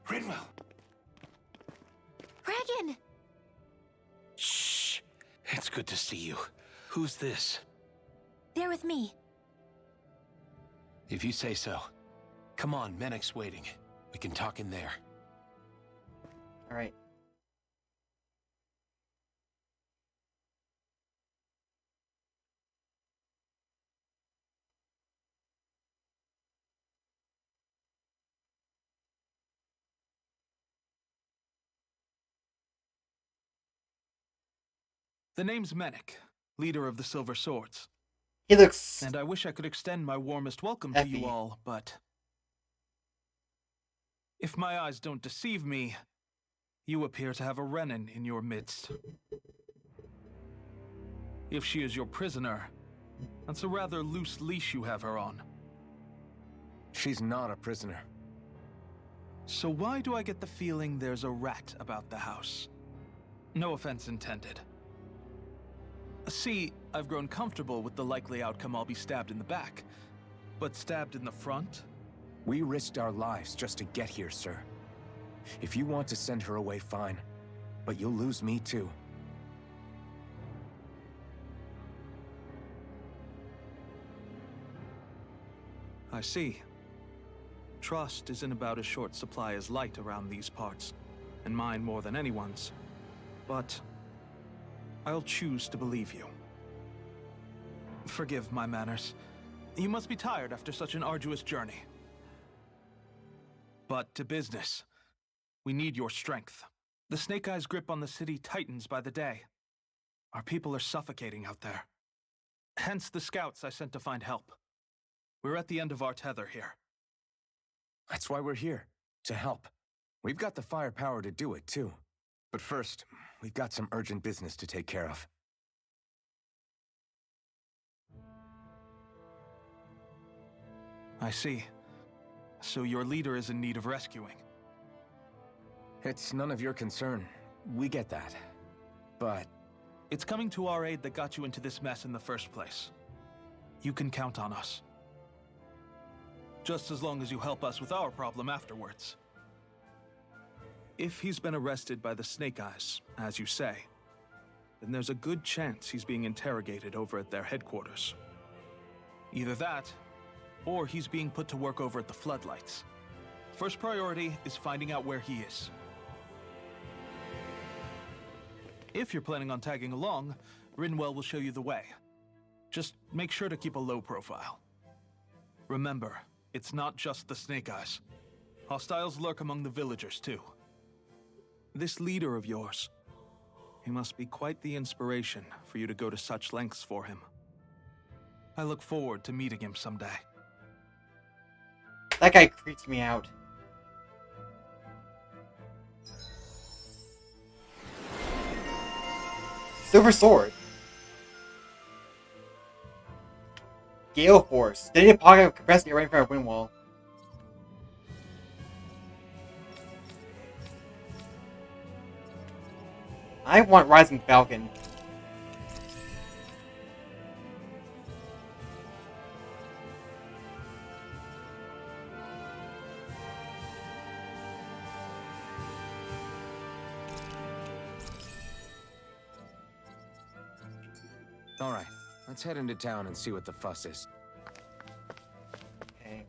Rinwell! Regan! Shh! It's good to see you. Who's this? They're with me. If you say so. Come on, Menek's waiting. We can talk in there. Alright. The name's Menek, leader of the Silver Swords. He looks... And I wish I could extend my warmest welcome to you all, but... if my eyes don't deceive me, you appear to have a Renin in your midst. If she is your prisoner, that's a rather loose leash you have her on. She's not a prisoner. So why do I get the feeling there's a rat about the house? No offense intended. See, I've grown comfortable with the likely outcome I'll be stabbed in the back. But stabbed in the front? We risked our lives just to get here, sir. If you want to send her away, fine. But you'll lose me too. I see. Trust is in about as short supply as light around these parts, and mine more than anyone's. But I'll choose to believe you. Forgive my manners. You must be tired after such an arduous journey. But to business. We need your strength. The Snake Eyes' grip on the city tightens by the day. Our people are suffocating out there. Hence the scouts I sent to find help. We're at the end of our tether here. That's why we're here, to help. We've got the firepower to do it too. But first, we've got some urgent business to take care of. I see. So your leader is in need of rescuing. It's none of your concern. We get that. But... it's coming to our aid that got you into this mess in the first place. You can count on us. Just as long as you help us with our problem afterwards. If he's been arrested by the Snake Eyes, as you say, then there's a good chance he's being interrogated over at their headquarters. Either that, or he's being put to work over at the Floodlights. First priority is finding out where he is. If you're planning on tagging along, Rinwell will show you the way. Just make sure to keep a low profile. Remember, it's not just the Snake Eyes. Hostiles lurk among the villagers, too. This leader of yours, he must be quite the inspiration for you to go to such lengths for him. I look forward to meeting him someday. That guy creeps me out. Silver Sword. Gale Force. Steady pocket of capacity right in front of wind wall. I want Rising Falcon. all right, let's head into town and see what the fuss is. Okay.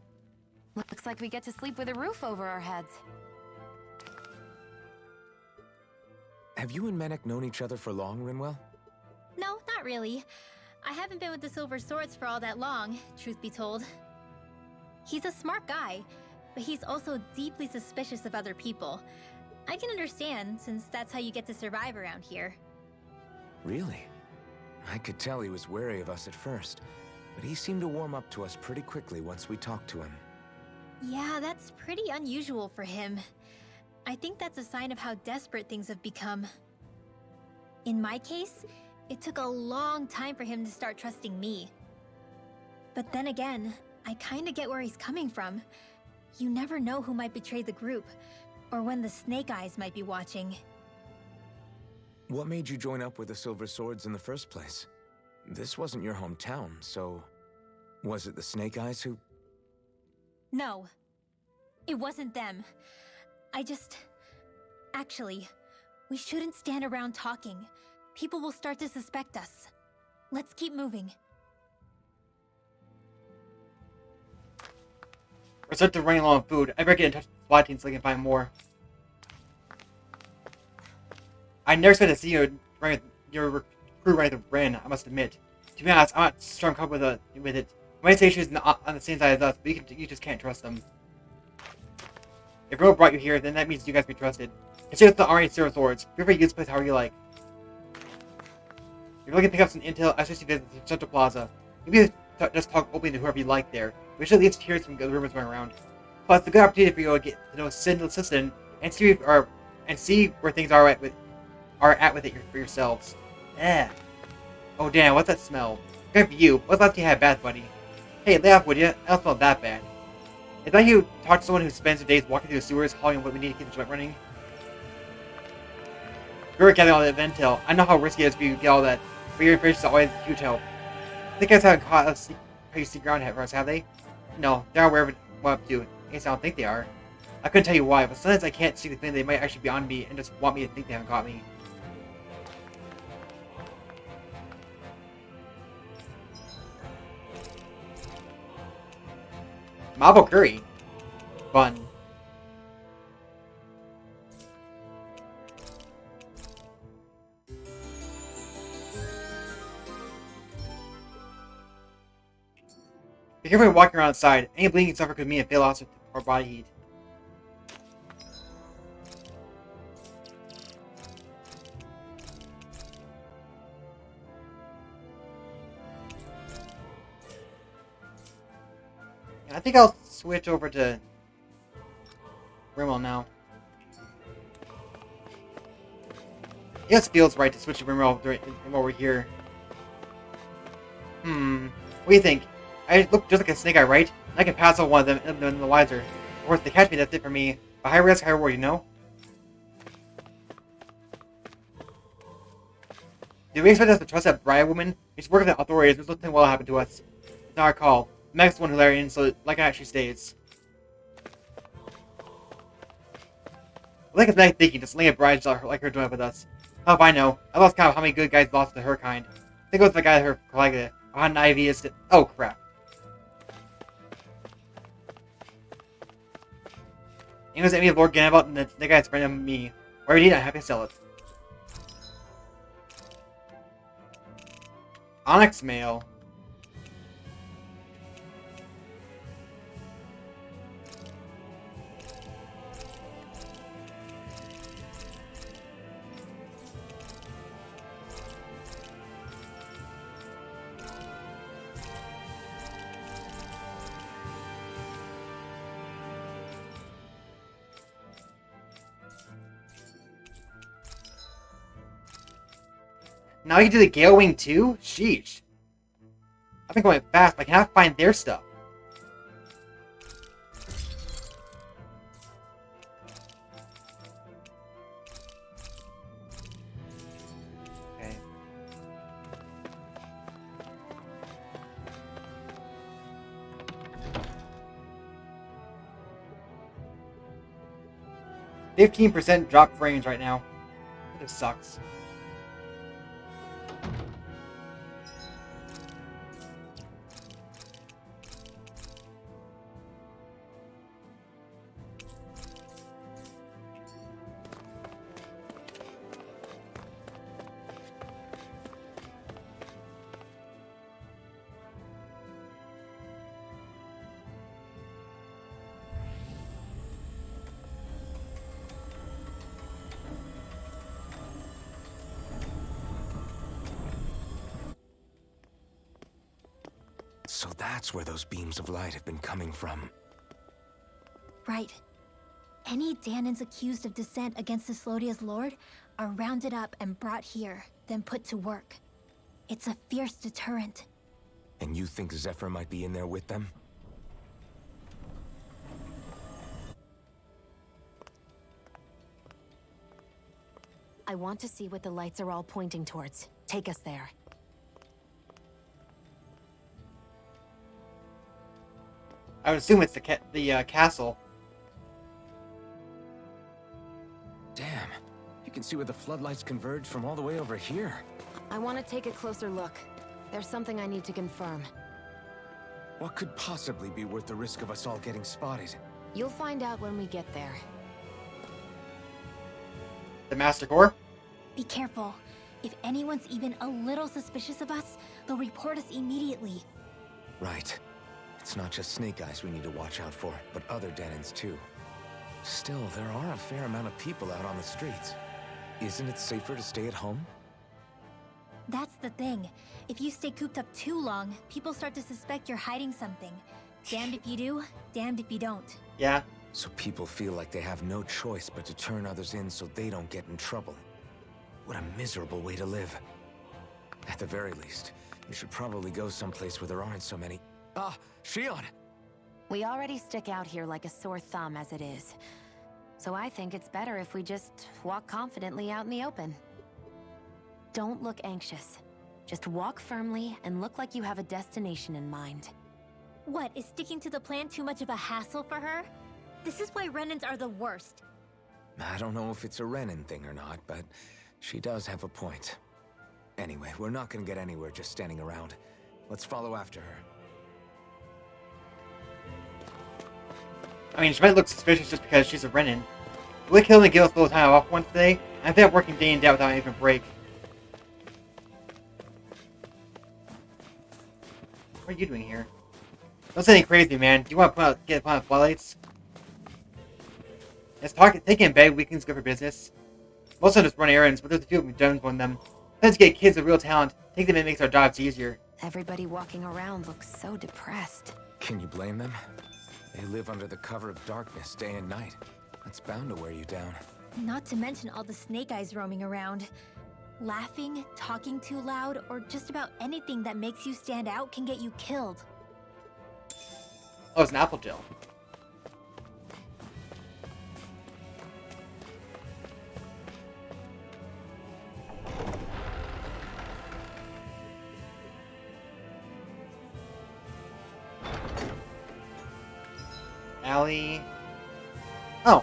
Looks like we get to sleep with a roof over our heads. Have you and Menek known each other for long, Rinwell? No, not really. I haven't been with the Silver Swords for all that long, truth be told. He's a smart guy, but he's also deeply suspicious of other people. I can understand, since that's how you get to survive around here. Really? I could tell he was wary of us at first, but he seemed to warm up to us pretty quickly once we talked to him. Yeah, that's pretty unusual for him. I think that's a sign of how desperate things have become. In my case, it took a long time for him to start trusting me. But then again, I kinda get where he's coming from. You never know who might betray the group, or when the Snake Eyes might be watching. What made you join up with the Silver Swords in the first place? This wasn't your hometown, so... was it the Snake Eyes who... No, it wasn't them. Actually, we shouldn't stand around talking. People will start to suspect us. Let's keep moving. We're starting to run low on food. I better get in touch with the SWAT team so they can find more. I never expected to see your crew running the Ren, I must admit. To be honest, I'm not strong comfortable with it. My station is not on the same side as us, but you just can't trust them. If Ro brought you here, then that means you guys can be trusted. Consider the Arise and Swords. Feel free to use this place however you like. If you're looking to pick up some intel, I suggest you visit the Central Plaza. Maybe just talk openly to whoever you like there. We should at least hear some good rumors going around. Plus, it's a good opportunity for you to get to know Sin the assistant and see where things are at with it for yourselves. Yeah. Oh damn, what's that smell? Good for you. What's last you had a bath, buddy? Hey, lay off, would ya? I don't smell that bad. It's like you talk to someone who spends their days walking through the sewers, hauling what we need to keep the joint running. You're gathering all that intel. I know how risky it is for you to get all that, but your information is always a huge help. I think guys haven't caught us crazy secret ground for us, have they? No, they're not aware of what I'm up to. I guess I don't think they are. I couldn't tell you why, but sometimes I can't see the thing they might actually be on me and just want me to think they haven't caught me. Marble curry. Fun. Be careful when walking around outside. Any bleeding suffer could mean a fail loss or body heat. I think I'll switch over to Rimmel now. It just feels right to switch to Rimmel while we're here. What do you think? I look just like a snake eye, right? I can pass on one of them and none the wiser. Of course, if they catch me, that's it for me. But high risk, high reward, you know? Did we expect us to trust that Briar woman? She's working with the authorities. There's nothing will happen to us. It's not our call. Meg's the one who let her in, so like it actually stays. I think it's nice thinking, just laying a bride like her doing with us. How if I know? I lost count of how many good guys lost to her kind. I think it was the guy her colleague, how naive he is to— oh crap. He was enemy of Lord Ganabot and the guy's friend of me. Whatever you need, I'm happy to sell it. Onyx mail. Now you do the Gale Wing too? Sheesh. I've been going fast, but I cannot find their stuff. Okay. %15 drop frames right now. It sucks. So that's where those beams of light have been coming from. Right. Any Danans accused of dissent against the Slodia's lord are rounded up and brought here, then put to work. It's a fierce deterrent. And you think Zephyr might be in there with them? I want to see what the lights are all pointing towards. Take us there. I would assume it's the castle. Damn. You can see where the floodlights converge from all the way over here. I want to take a closer look. There's something I need to confirm. What could possibly be worth the risk of us all getting spotted? You'll find out when we get there. The Master Core? Be careful. If anyone's even a little suspicious of us, they'll report us immediately. Right. It's not just Snake Eyes we need to watch out for, but other Denons too. Still, there are a fair amount of people out on the streets. Isn't it safer to stay at home? That's the thing. If you stay cooped up too long, people start to suspect you're hiding something. Damned if you do, damned if you don't. Yeah. So people feel like they have no choice but to turn others in so they don't get in trouble. What a miserable way to live. At the very least, you should probably go someplace where there aren't so many... Ah, Shion! We already stick out here like a sore thumb as it is. So I think it's better if we just walk confidently out in the open. Don't look anxious. Just walk firmly and look like you have a destination in mind. What, is sticking to the plan too much of a hassle for her? This is why Renans are the worst. I don't know if it's a Renin thing or not, but she does have a point. Anyway, we're not gonna get anywhere just standing around. Let's follow after her. I mean, she might look suspicious just because she's a Renin. Will kill and give us a little time off once today, and I think I'm working day and day without even a break. What are you doing here? Don't say anything crazy, man. Do you want to get upon the floodlights? Yes, taking in bed weekends good for business. Most of them just run errands, but there's a few gems on them. Tends to get kids with real talent. Take them and makes our jobs easier. Everybody walking around looks so depressed. Can you blame them? They live under the cover of darkness day and night. That's bound to wear you down. Not to mention all the Snake Eyes roaming around. Laughing, talking too loud, or just about anything that makes you stand out can get you killed. Oh, it's an apple gel. Allie. Oh.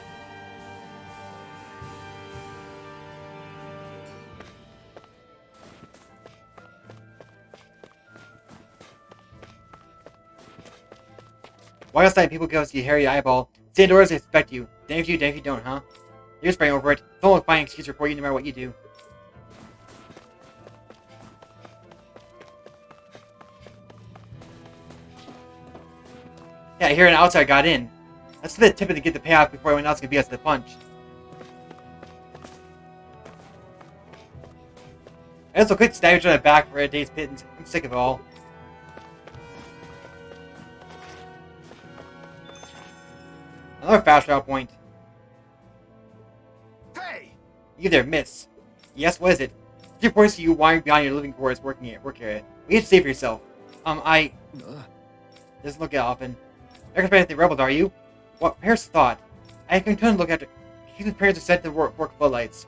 Why outside people go see hairy eyeball? Stay indoors, they expect you. Damn if you, damn if you don't, huh? You're just praying over it. Don't look fine excuse for you no matter what you do. Yeah, here an outside got in. That's the tip of to get the payoff before anyone else can beat us to the punch. I also quick stabbage on the back for a day's pittance. I'm sick of it all. Another fast travel point. Hey! You there, miss. Yes, what is it? 3 points to you wandering beyond your living quarters work area. We need to save yourself. Doesn't look it often. You're expecting the rebels, are you? What parents thought? I can turn to look after. His parents are sent to work floodlights.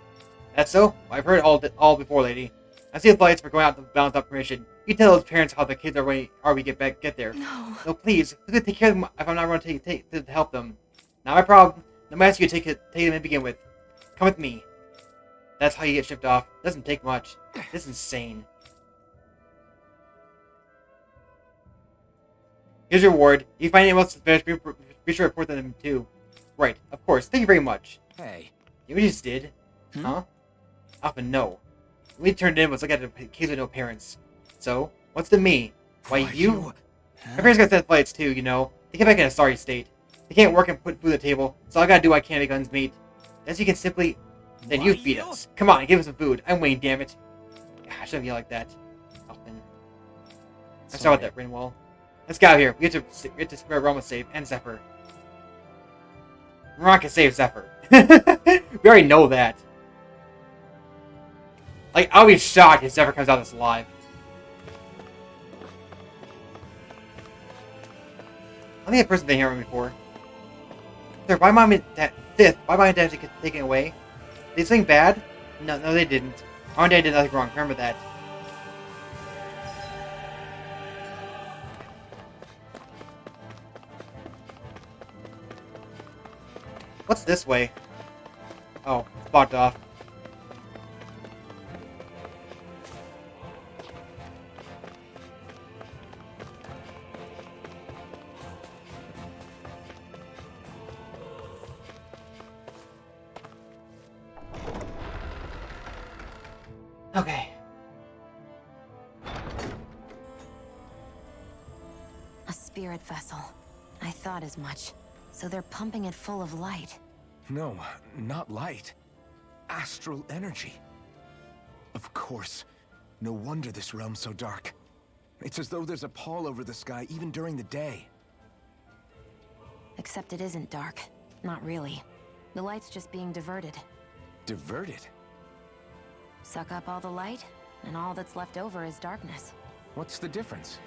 That's so? Well, I've heard all before, lady. I see the floodlights for going out to balance out permission. You tell those parents how the kids are when we get there. No. No, please. Who's gonna take care of them if I'm not going to take to help them? Not my problem. No matter you take them to begin with. Come with me. That's how you get shipped off. Doesn't take much. This is insane. Here's your reward. If you find anyone else suspicious, be sure to report them too. Right, of course. Thank you very much. Hey. You know what you just did? Huh? Often no. We turned in was look at the kids with no parents. So, what's to me? Why you? My parents got sent flights too, you know. They came back in a sorry state. They can't work and put food on the table, so I gotta do what I can to make ends meet. As you can simply... Then you feed us. Come on, give us some food. I'm waiting, damn it. I shouldn't be like that. Often. I start with that Rinwell. Let's get out of here. We have to spread Roma save and Zephyr. We're not gonna save Zephyr. We already know that. Like, I'll be shocked if Zephyr comes out of this alive. I think that person been here before. Sir, why mom and dad? Why mom and dad get taken away? Did they do something bad? No, they didn't. Mom and dad did nothing wrong. Remember that. What's this way? Oh, it's blocked off. Okay. A spirit vessel. I thought as much. So they're pumping it full of light. No, not light. Astral energy. Of course. No wonder this realm's so dark. It's as though there's a pall over the sky even during the day. Except it isn't dark. Not really. The light's just being diverted. Diverted? Suck up all the light, and all that's left over is darkness. What's the difference?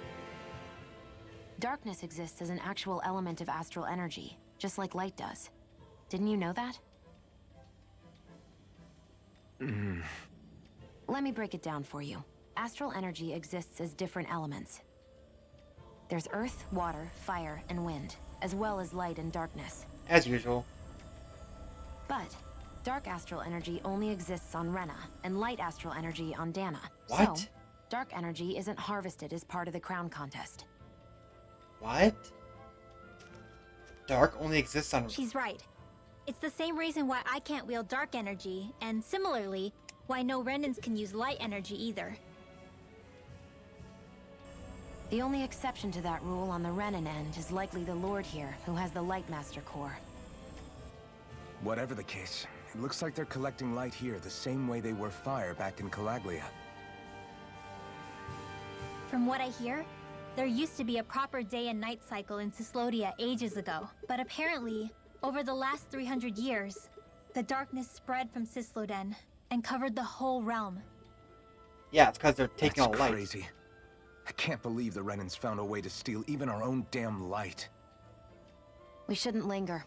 Darkness exists as an actual element of astral energy, just like light does. Didn't you know that? Let me break it down for you. Astral energy exists as different elements. There's earth, water, fire, and wind, as well as light and darkness. As usual. But dark astral energy only exists on Rena, and light astral energy on Dana. What? So, dark energy isn't harvested as part of the crown contest. What? Dark only exists on... She's right. It's the same reason why I can't wield dark energy, and similarly, why no Renans can use light energy either. The only exception to that rule on the Renan end is likely the Lord here, who has the Light Master core. Whatever the case, it looks like they're collecting light here the same way they were fire back in Calaglia. From what I hear, there used to be a proper day and night cycle in Cyslodia ages ago, but apparently, over the last 300 years, the darkness spread from Cysloden and covered the whole realm. Yeah, it's because they're taking all That's light. crazy. I can't believe the Renans found a way to steal even our own damn light. We shouldn't linger.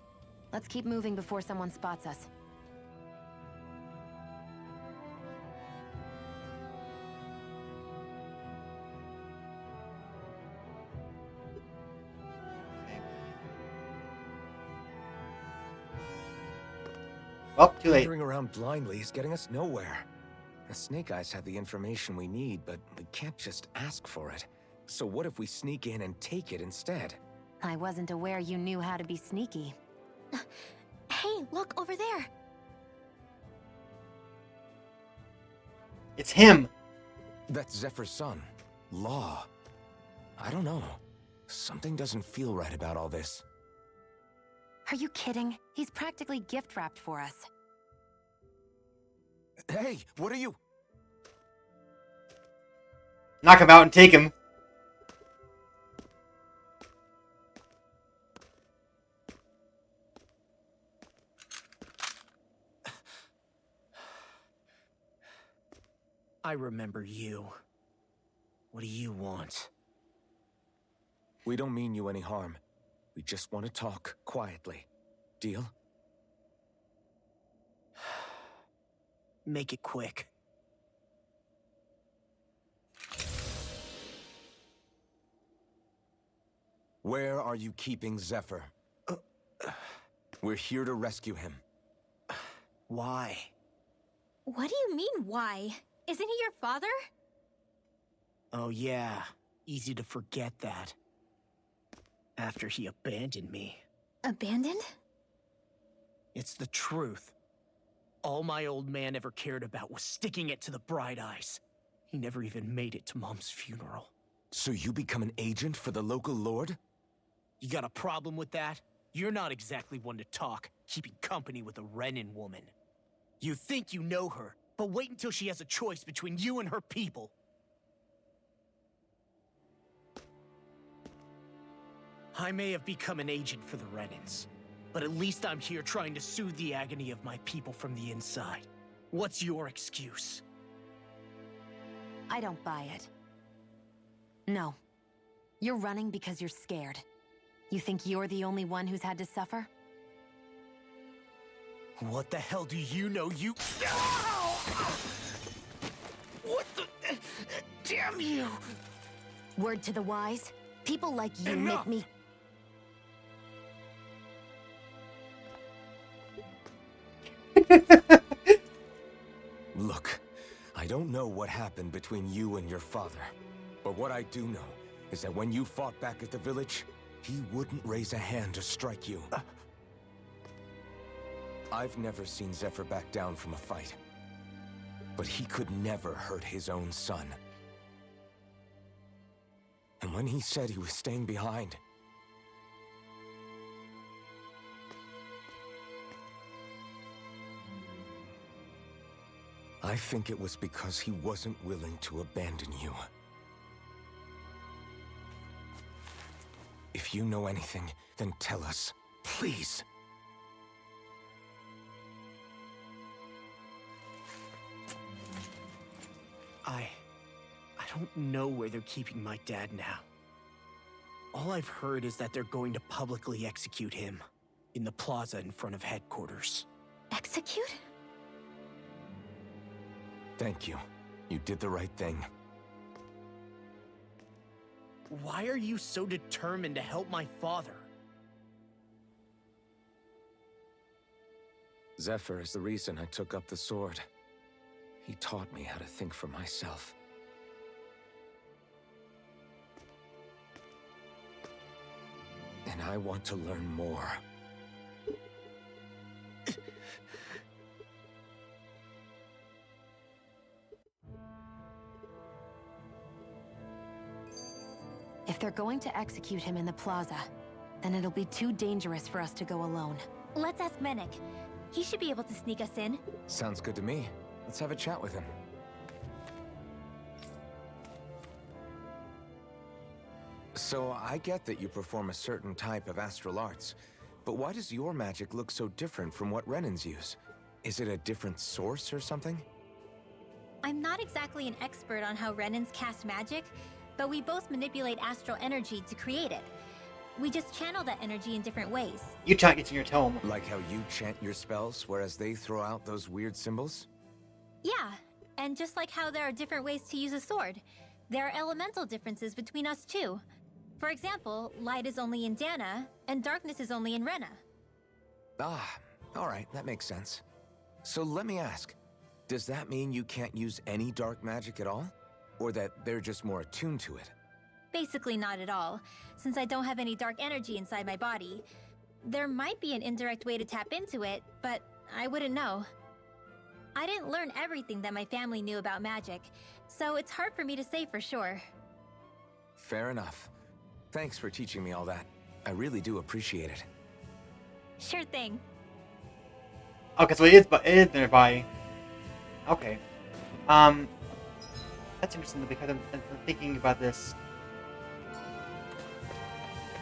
Let's keep moving before someone spots us. Well, too late. Wandering around blindly is getting us nowhere. The Snake Eyes have the information we need, but we can't just ask for it. So what if we sneak in and take it instead? I wasn't aware you knew how to be sneaky. Hey, look over there! It's him! That's Zephyr's son, Law. I don't know. Something doesn't feel right about all this. Are you kidding? He's practically gift-wrapped for us. Hey, what are you? Knock him out and take him. I remember you. What do you want? We don't mean you any harm. We just want to talk quietly. Deal? Make it quick. Where are you keeping Zephyr? We're here to rescue him. Why? What do you mean, why? Isn't he your father? Oh yeah, easy to forget that. After he abandoned me. Abandoned? It's the truth. All my old man ever cared about was sticking it to the Bright Eyes. He never even made it to Mom's funeral. So you become an agent for the local lord? You got a problem with that? You're not exactly one to talk, keeping company with a Renan woman. You think you know her, but wait until she has a choice between you and her people. I may have become an agent for the Renans, but at least I'm here trying to soothe the agony of my people from the inside. What's your excuse? I don't buy it. No. You're running because you're scared. You think you're the only one who's had to suffer? What the hell do you know, you... What the... Damn you! Word to the wise, people like you Enough! make me... know what happened between you and your father. But what I do know is that when you fought back at the village, he wouldn't raise a hand to strike you. I've never seen Zephyr back down from a fight. But he could never hurt his own son. And when he said he was staying behind, I think it was because he wasn't willing to abandon you. If you know anything, then tell us, please. I don't know where they're keeping my dad now. All I've heard is that they're going to publicly execute him in the plaza in front of headquarters. Execute? Thank you. You did the right thing. Why are you so determined to help my father? Zephyr is the reason I took up the sword. He taught me how to think for myself. And I want to learn more. If they're going to execute him in the plaza, then it'll be too dangerous for us to go alone. Let's ask Menek. He should be able to sneak us in. Sounds good to me. Let's have a chat with him. So, I get that you perform a certain type of astral arts, but why does your magic look so different from what Renan's use? Is it a different source or something? I'm not exactly an expert on how Renans cast magic, but we both manipulate astral energy to create it. We just channel that energy in different ways. You chant it in your tome. Like how you chant your spells, whereas they throw out those weird symbols? Yeah, and just like how there are different ways to use a sword, there are elemental differences between us too. For example, light is only in Dana, and darkness is only in Rena. Ah, alright, that makes sense. So let me ask, does that mean you can't use any dark magic at all? Or that they're just more attuned to it? Basically not at all, since I don't have any dark energy inside my body. There might be an indirect way to tap into it, but I wouldn't know. I didn't learn everything that my family knew about magic, so it's hard for me to say for sure. Fair enough. Thanks for teaching me all that. I really do appreciate it. Sure thing. Okay, so it is nearby. Okay. That's interesting because I'm thinking about this.